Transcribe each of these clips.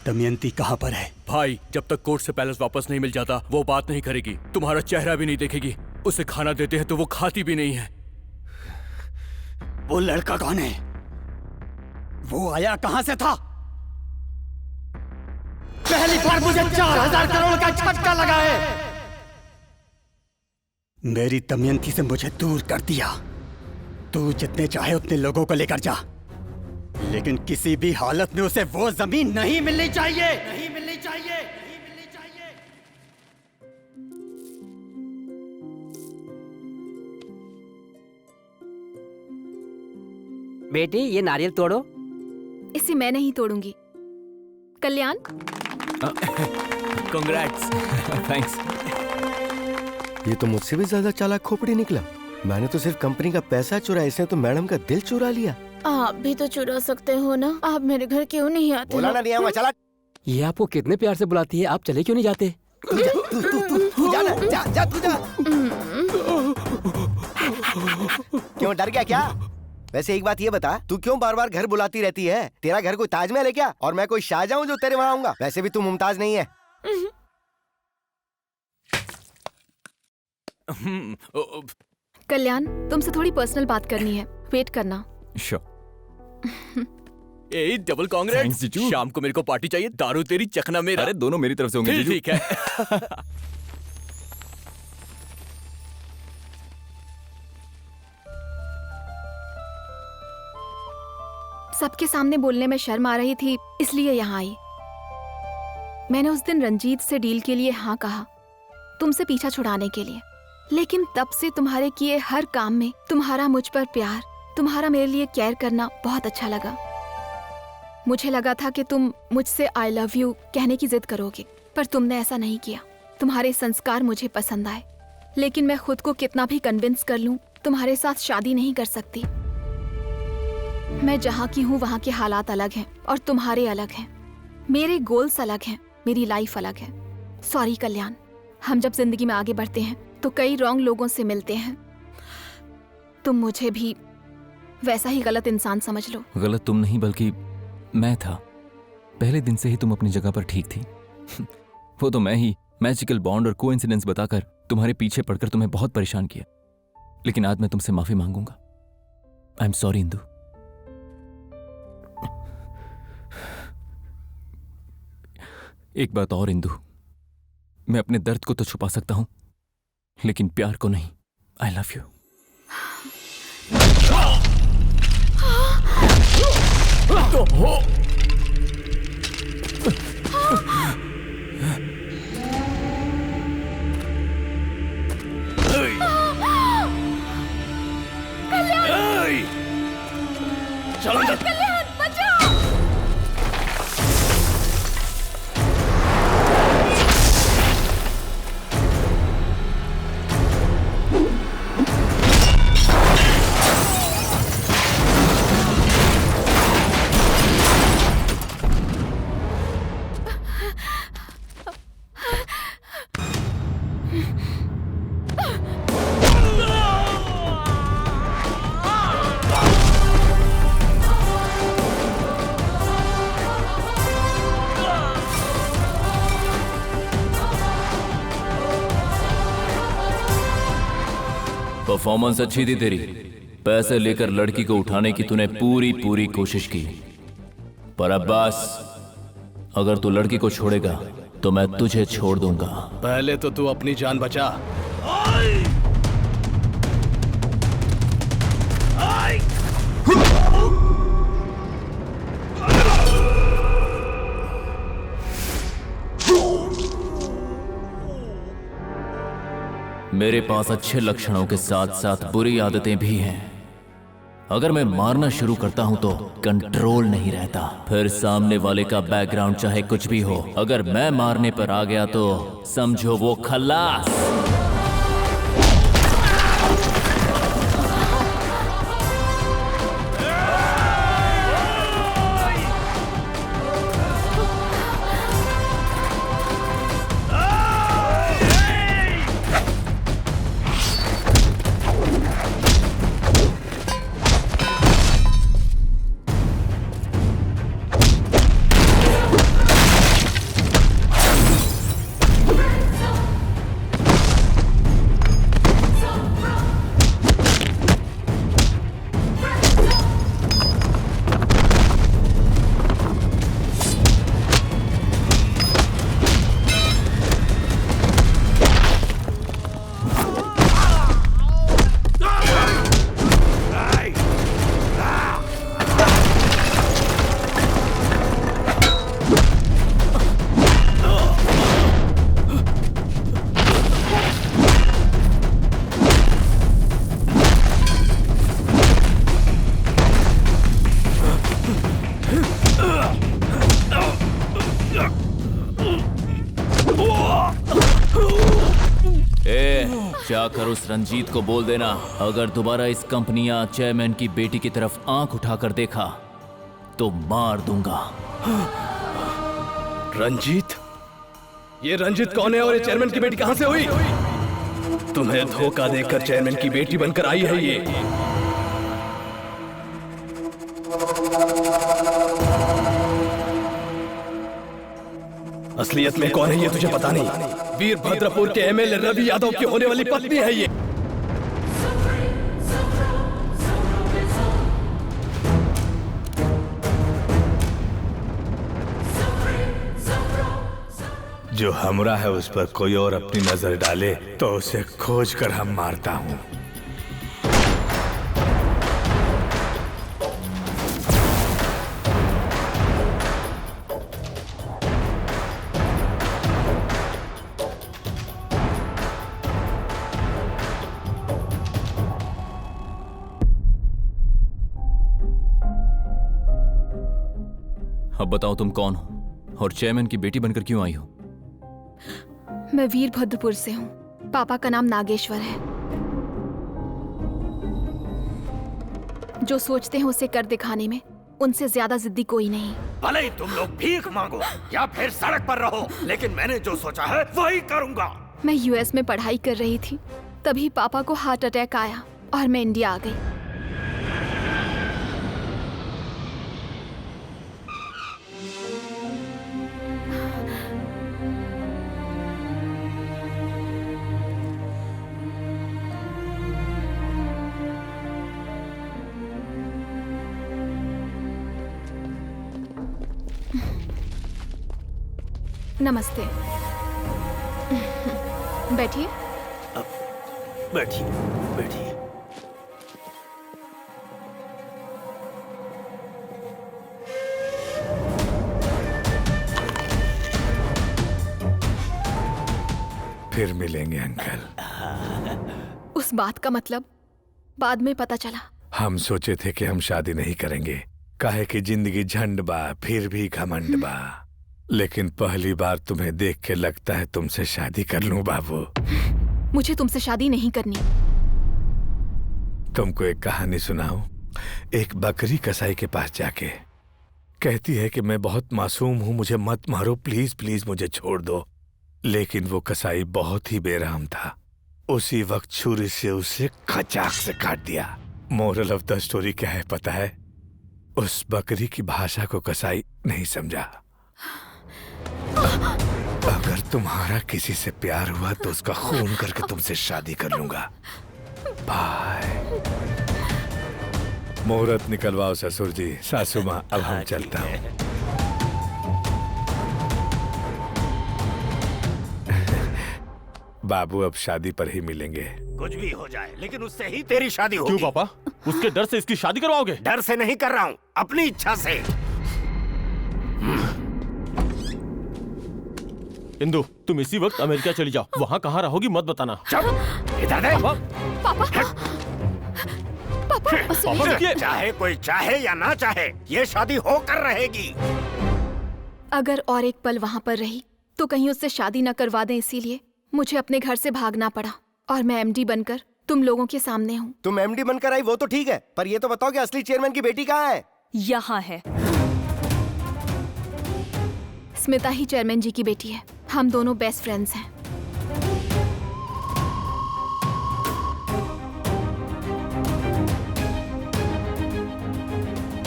दमयंती कहाँ पर है? भाई, जब तक कोर्ट से पैलेस वापस नहीं मिल जाता वो बात नहीं करेगी, तुम्हारा चेहरा भी नहीं देखेगी। उसे खाना देते हैं तो वो खाती भी नहीं है। वो लड़का कौन है? वो आया कहां से था? पहली बार मुझे 4000 करोड़ का झटका लगा है। मेरी दमयंती से मुझे दूर कर दिया। तू जितने चाहे उतने लोगों को लेकर जा, लेकिन किसी भी हालत में उसे वो जमीन नहीं मिलनी चाहिए। नहीं मिलनी चाहिए, नहीं मिलनी चाहिए। बेटी, ये नारियल तोड़ो। इसे मैं नहीं तोड़ूंगी। कल्याण, कांग्रेट्स। थैंक्स। ये तो मुझसे भी ज्यादा चालाक खोपड़ी निकला। मैंने तो सिर्फ कंपनी का पैसा चुराया, इसने तो मैडम का दिल चुरा लिया। आप भी तो चुरा सकते हो ना। आप मेरे घर क्यों नहीं आते? बोला ना नहीं आऊंगा, चला। ये आपको कितने प्यार से बुलाती है, आप चले क्यों नहीं जाते? तू जा ना, जा तू जा। क्यों, डर गया क्या? वैसे एक बात ये बता, तू क्यों बार बार घर बुलाती रहती है? तेरा घर कोई ताजमहल है क्या? और मैं कोई शाहजहां हूं जो तेरे वहां आऊंगा? वैसे भी तू मुमताज नहीं है। कल्याण, तुमसे थोड़ी पर्सनल बात करनी है। वेट करना। ए, डबल कांग्रेट्स। जीजू। शाम को मेरे को पार्टी चाहिए। दारू तेरी, चखना मेरा। अरे दोनों मेरी तरफ से होंगे जीजू। ठीक है। सबके सामने बोलने में शर्म आ रही थी, इसलिए यहाँ आई। मैंने उस दिन रंजीत से डील के लिए हाँ कहा, तुमसे पीछा छुड़ाने के लिए। लेकिन तब से तुम्हारे किए हर काम में तुम्हारा मुझ पर प्यार, तुम्हारा मेरे लिए केयर करना बहुत अच्छा लगा। मुझे लगा था कि तुम मुझसे आई लव यू कहने की जिद करोगे, पर तुमने ऐसा नहीं किया। तुम्हारे संस्कार मुझे पसंद आए, लेकिन मैं खुद को कितना भी कन्विंस कर लूं, तुम्हारे साथ शादी नहीं कर सकती। मैं जहाँ की हूँ वहाँ के हालात अलग हैं और तुम्हारे अलग हैं। मेरे गोल्स अलग हैं, मेरी लाइफ अलग है। सॉरी कल्याण, हम जब जिंदगी में आगे बढ़ते हैं तो कई रॉन्ग लोगों से मिलते हैं। तुम मुझे भी वैसा ही गलत इंसान समझ लो। गलत तुम नहीं बल्कि मैं था। पहले दिन से ही तुम अपनी जगह पर ठीक थी। वो तो मैं ही मैजिकल बॉन्ड और कोइंसिडेंस बताकर तुम्हारे पीछे पड़कर तुम्हें बहुत परेशान किया। लेकिन आज मैं तुमसे माफी मांगूंगा। I am sorry Indu. एक बात और इंदु, मैं अपने दर्द को तो छुपा सकता हूं, लेकिन प्यार को नहीं। आई लव यू। तो हो। चलो कल्याण, बचाओ! परफॉर्मेंस अच्छी थी तेरी। पैसे लेकर लड़की को उठाने की तूने पूरी कोशिश की, पर अब्बास, अगर तू लड़की को छोड़ेगा तो मैं तुझे छोड़ दूंगा। पहले तो तू अपनी जान बचा। मेरे पास अच्छे लक्षणों के साथ साथ बुरी आदतें भी हैं। अगर मैं मारना शुरू करता हूं तो कंट्रोल नहीं रहता। फिर सामने वाले का बैकग्राउंड चाहे कुछ भी हो, अगर मैं मारने पर आ गया तो समझो वो खल्लास। जाकर उस रंजीत को बोल देना, अगर दोबारा इस कंपनी या चेयरमैन की बेटी की तरफ आंख उठाकर देखा तो मार दूंगा। रंजीत? ये रंजीत कौन है और ये चेयरमैन की बेटी कहां से हुई? तुम्हें धोखा देकर चेयरमैन की बेटी बनकर आई है ये। असलियत में कौन है ये तुझे पता नहीं। वीरभद्रपुर के एमएलए रवि यादव की होने वाली पत्नी है ये। जो हमरा है उस पर कोई और अपनी नजर डाले तो उसे खोज कर हम मारता हूं। अब बताओ तुम कौन हो और चेयरमैन की बेटी बनकर क्यों आई हो? मैं वीरभद्रपुर से हूँ। पापा का नाम नागेश्वर है। जो सोचते हैं उसे कर दिखाने में उनसे ज्यादा जिद्दी कोई नहीं। भले ही तुम लोग भीख मांगो या फिर सड़क पर रहो, लेकिन मैंने जो सोचा है वही करूंगा। मैं यूएस में पढ़ाई कर रही थी, तभी पापा को हार्ट अटैक आया और मैं इंडिया आ गई। नमस्ते। बैठिए। बैठिए बैठिए। फिर मिलेंगे अंकल। उस बात का मतलब बाद में पता चला। हम सोचे थे कि हम शादी नहीं करेंगे, काहे कि जिंदगी झंड बा फिर भी घमंड बा, लेकिन पहली बार तुम्हें देख के लगता है तुमसे शादी कर लूं बाबू। मुझे तुमसे शादी नहीं करनी। तुमको एक कहानी सुनाऊं? एक बकरी कसाई के पास जाके कहती है कि मैं बहुत मासूम हूं, मुझे मत मारो, प्लीज प्लीज मुझे छोड़ दो। लेकिन वो कसाई बहुत ही बेरहम था, उसी वक्त छुरी से उसे खचाक से काट दिया। मोरल ऑफ द स्टोरी क्या है पता है? उस बकरी की भाषा को कसाई नहीं समझा। अगर तुम्हारा किसी से प्यार हुआ तो उसका खून करके तुमसे शादी कर लूंगा। बाय। मुहूर्त निकलवाओ ससुर जी। सासू माँ अब हम चलता हूँ। बाबू अब शादी पर ही मिलेंगे। कुछ भी हो जाए लेकिन उससे ही तेरी शादी होगी। क्यों पापा? उसके डर से इसकी शादी करवाओगे? डर से नहीं कर रहा हूँ, अपनी इच्छा से। इंदु, तुम इसी वक्त अमेरिका चली जाओ। वहाँ कहाँ रहोगी मत बताना। चुप, इधर दे। पापा पापा रुकिए। चाहे कोई चाहे या ना चाहे, ये शादी होकर रहेगी। अगर और एक पल वहाँ पर रही तो कहीं उससे शादी न करवा दें, इसीलिए मुझे अपने घर से भागना पड़ा और मैं एमडी बनकर तुम लोगों के सामने हूँ। तुम एमडी बनकर आई वो तो ठीक है, पर ये तो बताओ कि असली चेयरमैन की बेटी कहाँ है? यहाँ है। स्मिता ही चेयरमैन जी की बेटी है। हम दोनों बेस्ट फ्रेंड्स हैं।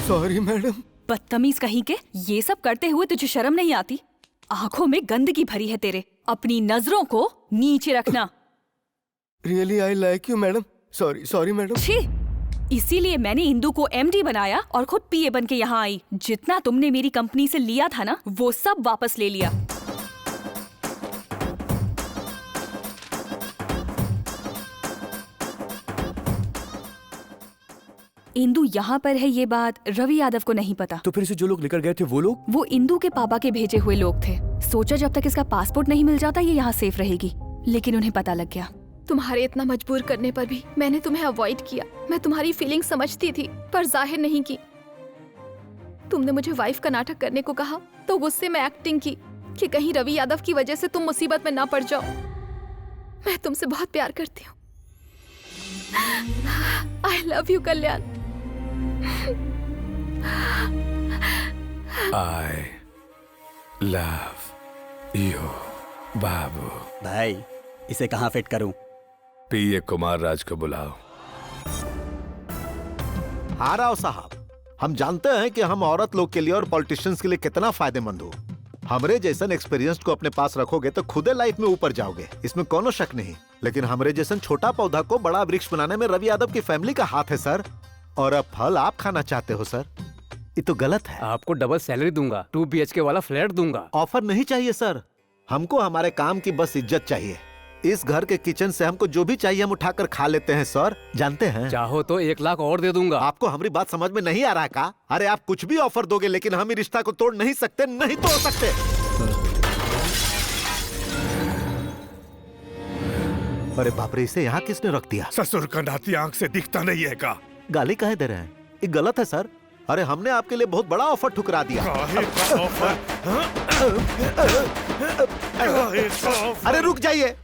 Sorry madam. बदतमीज कहीं के, ये सब करते हुए तुझे शर्म नहीं आती? आंखों में गंदगी भरी है तेरे, अपनी नजरों को नीचे रखना। Really I like you madam. Sorry madam. छी, इसीलिए मैंने इंदु को एमडी बनाया और खुद पीए बन के यहाँ आई। जितना तुमने मेरी कंपनी से लिया था ना, वो सब वापस ले लिया। इंदु यहाँ पर है, ये बात रवि यादव को नहीं पता। तो फिर से जो लोग लेकर गए थे वो लोग? वो इंदु के पापा के भेजे हुए लोग थे। सोचा जब तक इसका पासपोर्ट नहीं मिल जाता ये यहाँ सेफ रहेगी, लेकिन उन्हें पता लग गया। तुम्हारे इतना मजबूर करने पर भी मैंने तुम्हें अवॉइड किया। मैं तुम्हारी फीलिंग समझती थी पर जाहिर नहीं की। तुमने मुझे वाइफ का नाटक करने को कहा तो गुस्से में एक्टिंग की कि कहीं रवि यादव की वजह से तुम मुसीबत में ना पड़ जाओ। मैं तुमसे बहुत प्यार करती हूँ। I love you Kalyan. I love you बाबू। भाई इसे कहाँ फिट करूं? पीए कुमार राज को बुलाओ। हाँ राव साहब, हम जानते हैं कि हम औरत लोग के लिए और पॉलिटिशियंस के लिए कितना फायदेमंद हो। हमरे जैसन एक्सपीरियंस को अपने पास रखोगे तो खुदे लाइफ में ऊपर जाओगे, इसमें कोनो शक नहीं। लेकिन हमरे जैसन छोटा पौधा को बड़ा वृक्ष बनाने में रवि यादव की फैमिली का हाथ है सर। और अब फल आप खाना चाहते हो सर, ये तो गलत है। आपको डबल सैलरी दूंगा, 2 BHK वाला फ्लैट दूंगा। ऑफर नहीं चाहिए सर, हमको हमारे काम की बस इज्जत चाहिए। इस घर के किचन से हमको जो भी चाहिए हम उठाकर खा लेते हैं सर, जानते हैं। चाहो तो 1 लाख और दे दूंगा। आपको हमारी बात समझ में नहीं आ रहा का? अरे आप कुछ भी ऑफर दोगे लेकिन हम इस रिश्ता को तोड़ नहीं सकते, नहीं तोड़ सकते। अरे बाप रे, इसे यहाँ किसने रख दिया? ससुर का नाती आंख से दिखता नहीं है का? गाली काहे दे रहे हैं? ये गलत है सर। अरे हमने आपके लिए बहुत बड़ा ऑफर ठुकरा दिया। अरे रुक जाइए,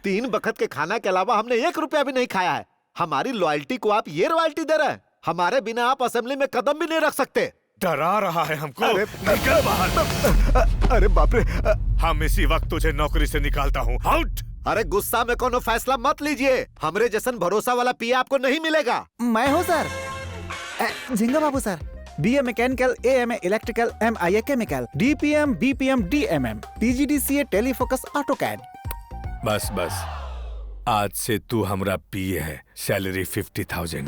3 वक्त के खाना के अलावा हमने 1 रुपया भी नहीं खाया है। हमारी लॉयल्टी को आप ये रॉयल्टी दे रहे हैं? हमारे बिना आप असेंबली में कदम भी नहीं रख सकते। डरा रहा है हमको। अरे निकल बाहर। अरे बाप रे, हम इसी वक्त तुझे नौकरी से निकालता हूँ। आउट। अरे गुस्सा में कोनो फैसला मत लीजिए, हमरे जैसन भरोसा वाला पीए आपको नहीं मिलेगा। मैं हूँ sir, Jhinga Babu sir. BA mechanical, AMA electrical, MIA chemical, DPM, BPM, DMM, PGDCA टेलीफोकस ऑटोकैड। बस बस, आज से तू हमरा पीए है। सैलरी 50,000।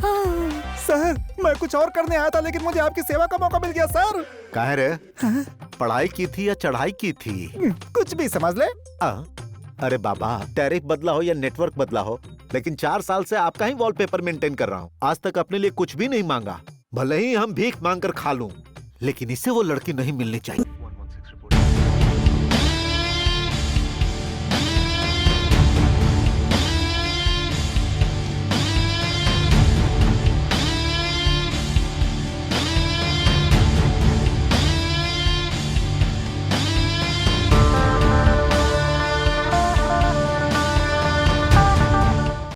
सर मैं कुछ और करने आया था लेकिन मुझे आपकी सेवा का मौका मिल गया सर। काहे रे? पढ़ाई की थी या चढ़ाई की थी? कुछ भी समझ ले। अरे बाबा, टैरिफ बदला हो या नेटवर्क बदला हो, लेकिन 4 साल से आपका ही वॉलपेपर मेंटेन कर रहा हूँ। आज तक अपने लिए कुछ भी नहीं मांगा। भले ही हम भीख मांग कर खा लूं, लेकिन इससे वो लड़की नहीं मिलनी चाहिए।